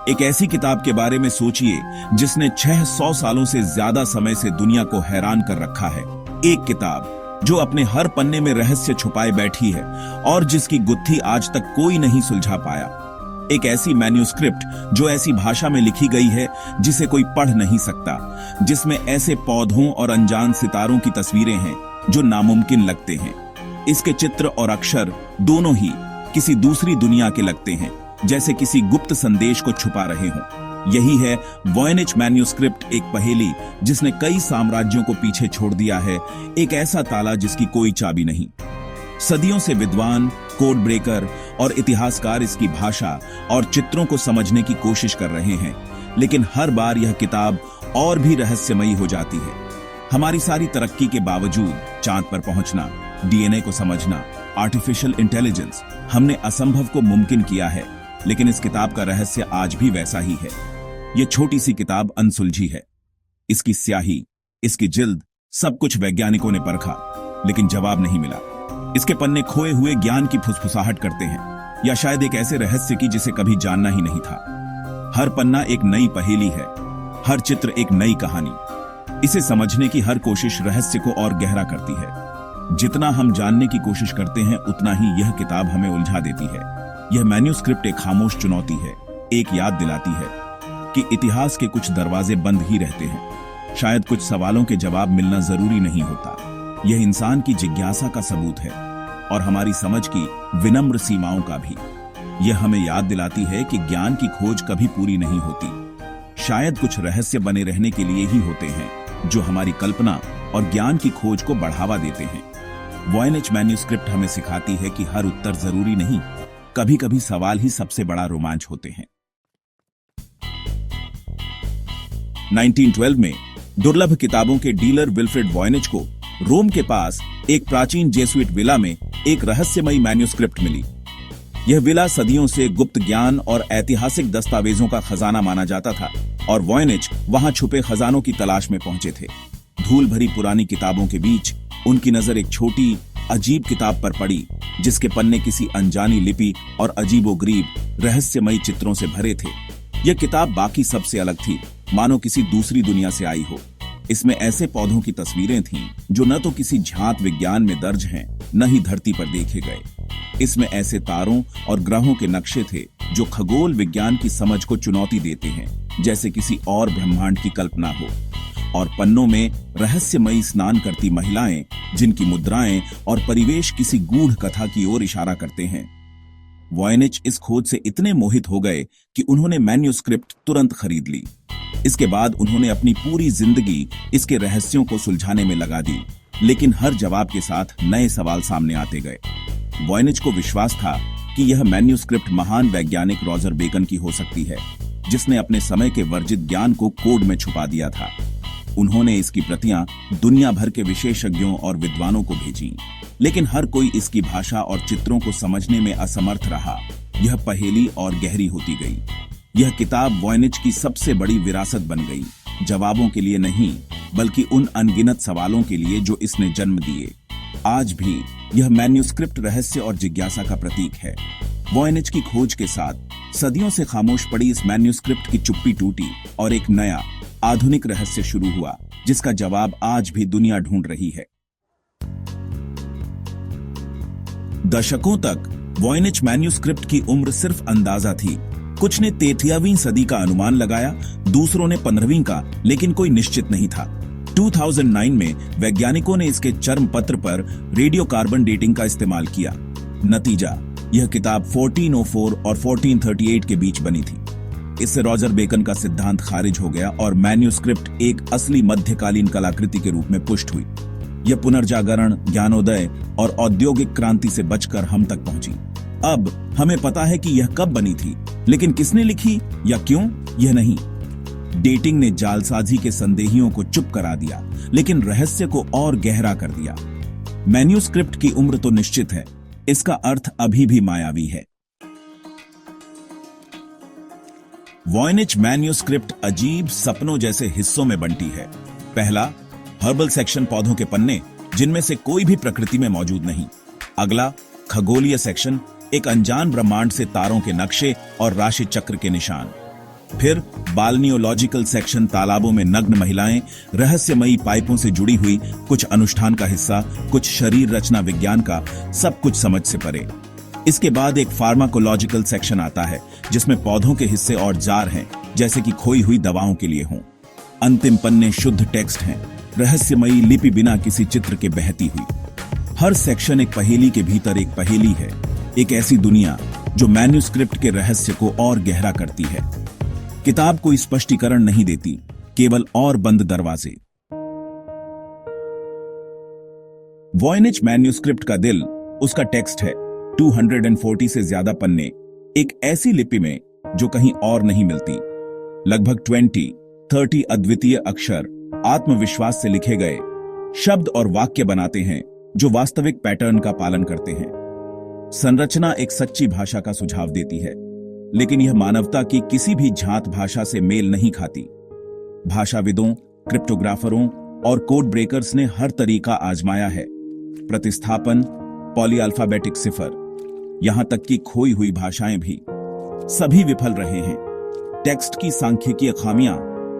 एक ऐसी किताब के बारे में सोचिए जिसने 600 सालों से ज्यादा समय से दुनिया को हैरान कर रखा है। एक किताब जो अपने हर पन्ने में रहस्य छुपाए बैठी है और जिसकी गुत्थी आज तक कोई नहीं सुलझा पाया। एक ऐसी मैन्युस्क्रिप्ट जो ऐसी भाषा में लिखी गई है जिसे कोई पढ़ नहीं सकता, जिसमें ऐसे पौधों और अनजान सितारों की तस्वीरें हैं जो नामुमकिन लगते हैं। इसके चित्र और अक्षर दोनों ही किसी दूसरी दुनिया के लगते हैं, जैसे किसी गुप्त संदेश को छुपा रहे हों। यही है वॉयनिच मैन्युस्क्रिप्ट, एक पहेली जिसने कई साम्राज्यों को पीछे छोड़ दिया है, एक ऐसा ताला जिसकी कोई चाबी नहीं। सदियों से विद्वान, कोड ब्रेकर और इतिहासकार इसकी भाषा और चित्रों को समझने की कोशिश कर रहे हैं, लेकिन हर बार यह किताब और भी रहस्यमयी हो जाती है। हमारी सारी तरक्की के बावजूद चांद पर पहुंचना, डीएनए को समझना, आर्टिफिशियल इंटेलिजेंस, हमने असंभव को मुमकिन किया है, लेकिन इस किताब का रहस्य आज भी वैसा ही है। यह छोटी सी किताब अनसुलझी है। इसकी स्याही, इसकी जिल्द, सब कुछ वैज्ञानिकों ने परखा, लेकिन जवाब नहीं मिला। इसके पन्ने खोए हुए ज्ञान की फुसफुसाहट करते हैं, या शायद एक ऐसे रहस्य की जिसे कभी जानना ही नहीं था। हर पन्ना एक नई पहेली है, हर चित्र एक नई कहानी। इसे समझने की हर कोशिश रहस्य को और गहरा करती है। जितना हम जानने की कोशिश करते हैं, उतना ही यह किताब हमें उलझा देती है। यह मैन्युस्क्रिप्ट एक खामोश चुनौती है, एक याद दिलाती है कि इतिहास के कुछ दरवाजे बंद ही रहते हैं। शायद कुछ सवालों के जवाब मिलना जरूरी नहीं होता। यह इंसान की जिज्ञासा का सबूत है और हमारी समझ की विनम्र सीमाओं का भी। यह हमें याद दिलाती है कि ज्ञान की खोज कभी पूरी नहीं होती। शायद कुछ रहस्य बने रहने के लिए ही होते हैं, जो हमारी कल्पना और ज्ञान की खोज को बढ़ावा देते हैं। वॉयनिच मैन्युस्क्रिप्ट हमें सिखाती है कि हर उत्तर जरूरी नहीं, कभी कभी सवाल ही सबसे बड़ा रोमांच होते हैं। 1912 में दुर्लभ किताबों के डीलर विल्फ्रेड वॉयनिच को रोम के पास एक प्राचीन जेसुइट विला में एक रहस्यमयी मैन्युस्क्रिप्ट मिली। यह विला सदियों से गुप्त ज्ञान और ऐतिहासिक दस्तावेजों का खजाना माना जाता था, और वॉयनिच वहां छुपे खजानों की तलाश में पहुंचे थे। धूल भरी पुरानी किताबों के बीच उनकी नजर एक छोटी अजीब किताब पर पड़ी, जिसके पन्ने किसी अनजानी लिपि और अजीबोगरीब रहस्यमयी चित्रों से भरे थे। यह किताब बाकी सबसे अलग थी, मानो किसी दूसरी दुनिया से आई हो। इसमें ऐसे पौधों की तस्वीरें थीं जो न तो किसी झांत विज्ञान में दर्ज हैं, न ही धरती पर देखे गए। इसमें ऐसे तारों और ग्रहों के नक्शे थे जो खगोल विज्ञान की समझ को चुनौती देते हैं, जैसे किसी और ब्रह्मांड की कल्पना हो। और पन्नों में रहस्यमयी स्नान करती महिलाएं, जिनकी मुद्राएं और परिवेश किसी गूढ़ कथा की ओर इशारा करते हैं। वॉयनिच इस खोज से इतने मोहित हो गए कि उन्होंने मैन्युस्क्रिप्ट तुरंत खरीद ली। इसके बाद उन्होंने अपनी पूरी जिंदगी इसके रहस्यों को सुलझाने में लगा दी, लेकिन हर जवाब के साथ नए सवाल सामने आते गए। वॉयनिच को विश्वास था कि यह मैन्युस्क्रिप्ट महान वैज्ञानिक रॉजर बेकन की हो सकती है, जिसने अपने समय के वर्जित ज्ञान को कोड में छुपा दिया था। उन्होंने इसकी प्रतियां दुनिया भर के विशेषज्ञों और विद्वानों को भेजी, लेकिन हर कोई इसकी भाषा और चित्रों को समझने में असमर्थ रहा। यह पहेली और गहरी होती गई। यह किताब वॉयनिच की सबसे बड़ी विरासत बन गई, जवाबों के लिए नहीं, बल्कि उन अनगिनत सवालों के लिए जो इसने जन्म दिए। आज भी यह मैन्युस्क्रिप्ट रहस्य और जिज्ञासा का प्रतीक है। वॉयनिच की खोज के साथ सदियों से खामोश पड़ी इस मैन्युस्क्रिप्ट की चुप्पी टूटी और एक नया आधुनिक रहस्य शुरू हुआ, जिसका जवाब आज भी दुनिया ढूंढ रही है। दशकों तक वॉयनिच मैन्युस्क्रिप्ट की उम्र सिर्फ अंदाजा थी। कुछ ने 13वीं सदी का अनुमान लगाया, दूसरों ने 15वीं का, लेकिन कोई निश्चित नहीं था। 2009 में वैज्ञानिकों ने इसके चर्म पत्र पर रेडियो कार्बन डेटिंग का इस्तेमाल किया। नतीजा, यह किताब 1404 और 1438 के बीच बनी थी। इससे रॉजर बेकन का सिद्धांत खारिज हो गया और मैन्युस्क्रिप्ट एक असली मध्यकालीन कलाकृति के रूप में पुष्ट हुई। यह पुनर्जागरण, ज्ञानोदय और औद्योगिक क्रांति से बचकर हम तक पहुंची। अब हमें पता है कि यह कब बनी थी, लेकिन किसने लिखी या क्यों, यह नहीं। डेटिंग ने जालसाजी के संदेहियों को चुप करा दिया, लेकिन रहस्य को और गहरा कर दिया। मैन्युस्क्रिप्ट की उम्र तो निश्चित है, इसका अर्थ अभी भी मायावी है। वॉयनिच मैन्युस्क्रिप्ट अजीब सपनों जैसे हिस्सों में बंटी है। पहला, हर्बल सेक्शन, पौधों के पन्ने जिनमें से कोई भी प्रकृति में मौजूद नहीं। अगला, खगोलीय सेक्शन, एक अनजान ब्रह्मांड से तारों के नक्शे और राशि चक्र के निशान। फिर बाल्नियोलॉजिकल सेक्शन, तालाबों में नग्न महिलाएं, रहस्यमयी पाइपों से जुड़ी हुई, कुछ अनुष्ठान का हिस्सा, कुछ शरीर रचना विज्ञान का, सब कुछ समझ से परे। इसके बाद एक फार्माकोलॉजिकल सेक्शन आता है जिसमें पौधों के हिस्से और जार हैं, जैसे कि खोई हुई दवाओं के लिए हों। अंतिम पन्ने शुद्ध टेक्स्ट हैं, रहस्यमयी लिपि बिना किसी चित्र के बहती हुई। हर सेक्शन एक पहेली के भीतर एक पहेली है, एक ऐसी दुनिया जो मैन्युस्क्रिप्ट के रहस्य को और गहरा करती है। किताब कोई स्पष्टीकरण नहीं देती, केवल और बंद दरवाजे। वॉयनिच मैन्युस्क्रिप्ट का दिल उसका टेक्स्ट है, 240 से ज्यादा पन्ने, एक ऐसी लिपि में जो कहीं और नहीं मिलती। लगभग 20-30 अद्वितीय अक्षर आत्मविश्वास से लिखे गए शब्द और वाक्य बनाते हैं जो वास्तविक पैटर्न का पालन करते हैं। संरचना एक सच्ची भाषा का सुझाव देती है, लेकिन यह मानवता की किसी भी झांत भाषा से मेल नहीं खाती। भाषाविदों, क्रिप्टोग्राफरों और कोड ब्रेकर्स ने हर तरीका आजमाया है, प्रतिस्थापन, पॉलीअल्फाबेटिक सिफर, यहां तक कि खोई हुई भाषाएं भी, सभी विफल रहे हैं। टेक्स्ट की सांख्यिकीय खामियां,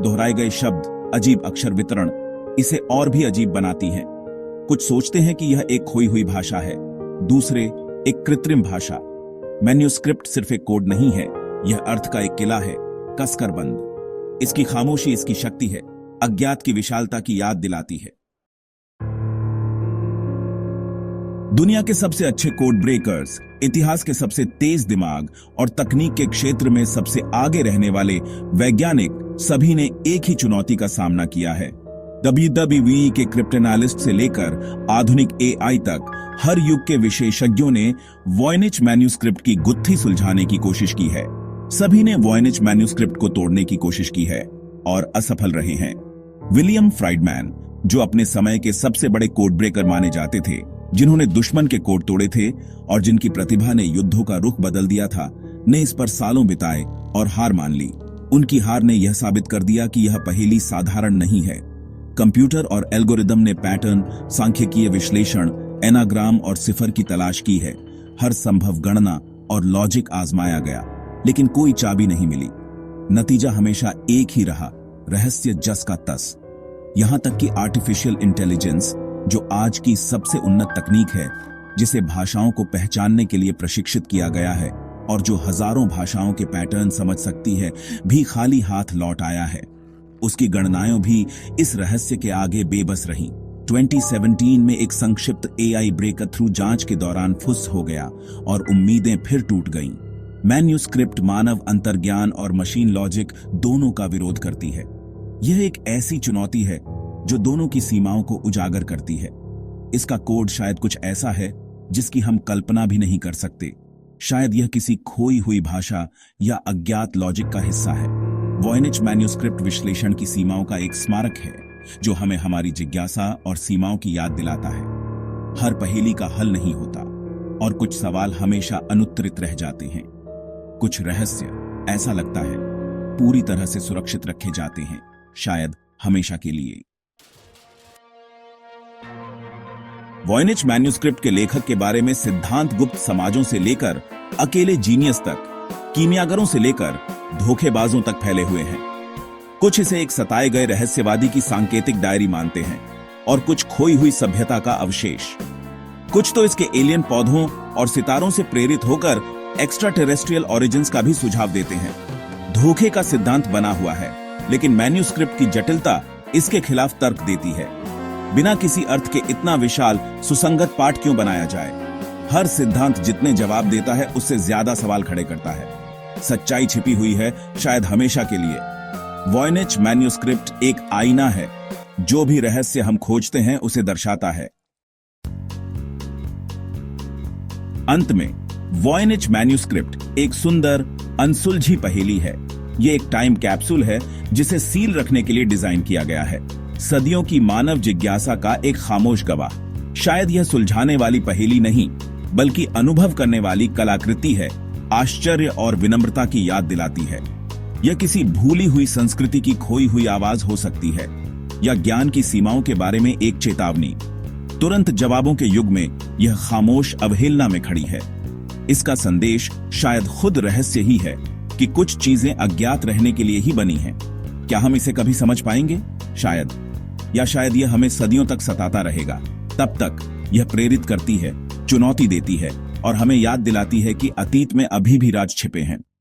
दोहराए गए शब्द, अजीब अक्षर वितरण इसे और भी अजीब बनाती हैं। कुछ सोचते हैं कि यह एक खोई हुई भाषा है, दूसरे एक कृत्रिम भाषा। मैन्युस्क्रिप्ट सिर्फ एक कोड नहीं है, यह अर्थ का एक किला है, कसकर बंद। इसकी खामोशी इसकी शक्ति है, अज्ञात की विशालता की याद दिलाती है। दुनिया के सबसे अच्छे कोड ब्रेकर्स, इतिहास के सबसे तेज दिमाग और तकनीक के क्षेत्र में सबसे आगे रहने वाले वैज्ञानिक, सभी ने एक ही चुनौती का सामना किया है। WWE के क्रिप्टोनालिस्ट से लेकर आधुनिक AI तक हर युग के विशेषज्ञों ने वॉयनिच मैन्युस्क्रिप्ट की गुत्थी सुलझाने की कोशिश की है। सभी ने वॉयनिच मैन्युस्क्रिप्ट को तोड़ने की कोशिश की है और असफल रहे हैं। विलियम फ्राइडमैन, जो अपने समय के सबसे बड़े कोड ब्रेकर माने जाते थे, जिन्होंने दुश्मन के कोड तोड़े थे और जिनकी प्रतिभा ने युद्धों का रुख बदल दिया था, ने इस पर सालों बिताए और हार मान ली। उनकी हार ने यह साबित कर दिया कि यह पहेली साधारण नहीं है। कंप्यूटर और एल्गोरिदम ने पैटर्न, सांख्यिकीय विश्लेषण, एनाग्राम और सिफर की तलाश की है। हर संभव गणना और लॉजिक आजमाया गया, लेकिन कोई चाबी नहीं मिली। नतीजा हमेशा एक ही रहा, रहस्य जस का तस। यहां तक कि आर्टिफिशियल इंटेलिजेंस, जो आज की सबसे उन्नत तकनीक है, जिसे भाषाओं को पहचानने के लिए प्रशिक्षित किया गया है और जो हजारों भाषाओं के पैटर्न समझ सकती है, भी खाली हाथ लौट आया है। उसकी गणनाएं भी इस रहस्य के आगे बेबस रहीं। 2017 में एक संक्षिप्त AI ब्रेकर थ्रू जांच के दौरान फुस हो गया और उम्मीदें फिर टूट गईं। मैन्युस्क्रिप्ट मानव अंतर्ज्ञान और मशीन लॉजिक दोनों का विरोध करती है। यह एक ऐसी चुनौती है जो दोनों की सीमाओं को उजागर करती है। इसका कोड शायद कुछ ऐसा है जिसकी हम कल्पना भी नहीं कर सकते। शायद यह किसी खोई हुई भाषा या अज्ञात लॉजिक का हिस्सा है। वॉयनिच मैन्युस्क्रिप्ट विश्लेषण की सीमाओं का एक स्मारक है, जो हमें हमारी जिज्ञासा और सीमाओं की याद दिलाता है। हर पहेली का हल नहीं होता और कुछ सवाल हमेशा अनुत्तरित रह जाते हैं। कुछ रहस्य, ऐसा लगता है, पूरी तरह से सुरक्षित रखे जाते हैं, शायद हमेशा के लिए। वॉयनिच मैन्युस्क्रिप्ट के लेखक के बारे में सिद्धांत गुप्त समाजों से लेकर अकेले जीनियस तक, कीमियागरों से लेकर धोखेबाजों तक फैले हुए हैं। कुछ इसे एक सताए गए रहस्यवादी की सांकेतिक डायरी मानते हैं और कुछ खोई हुई सभ्यता का अवशेष। कुछ तो इसके एलियन पौधों और सितारों से प्रेरित होकर एक्स्ट्रा टेरेस्ट्रियल ऑरिजिन्स का भी सुझाव देते हैं। धोखे का सिद्धांत बना हुआ है, लेकिन मैन्युस्क्रिप्ट की जटिलता इसके खिलाफ तर्क देती है। बिना किसी अर्थ के इतना विशाल, सुसंगत पाठ क्यों बनाया जाए? हर सिद्धांत जितने जवाब देता है, उससे ज्यादा सवाल खड़े करता है। सच्चाई छिपी हुई है, शायद हमेशा के लिए। वॉयनिच मैन्युस्क्रिप्ट एक आईना है, जो भी रहस्य हम खोजते हैं उसे दर्शाता है। अंत में वॉयनिच मैन्युस्क्रिप्ट एक सुंदर, अनसुलझी पहेली है। यह एक टाइम कैप्सूल है जिसे सील रखने के लिए डिजाइन किया गया है। सदियों की मानव जिज्ञासा का एक खामोश गवाह। शायद यह सुलझाने वाली पहेली नहीं, बल्कि अनुभव करने वाली कलाकृति है। आश्चर्य और विनम्रता की याद दिलाती है। यह किसी भूली हुई संस्कृति की खोई हुई आवाज हो सकती है, या ज्ञान की सीमाओं के बारे में एक चेतावनी। तुरंत जवाबों के युग में यह खामोश अवहेलना में खड़ी है। इसका संदेश शायद खुद रहस्य ही है, कि कुछ चीजें अज्ञात रहने के लिए ही बनी हैं। क्या हम इसे कभी समझ पाएंगे? शायद, या शायद यह हमें सदियों तक सताता रहेगा। तब तक यह प्रेरित करती है, चुनौती देती है और हमें याद दिलाती है कि अतीत में अभी भी राज छिपे हैं।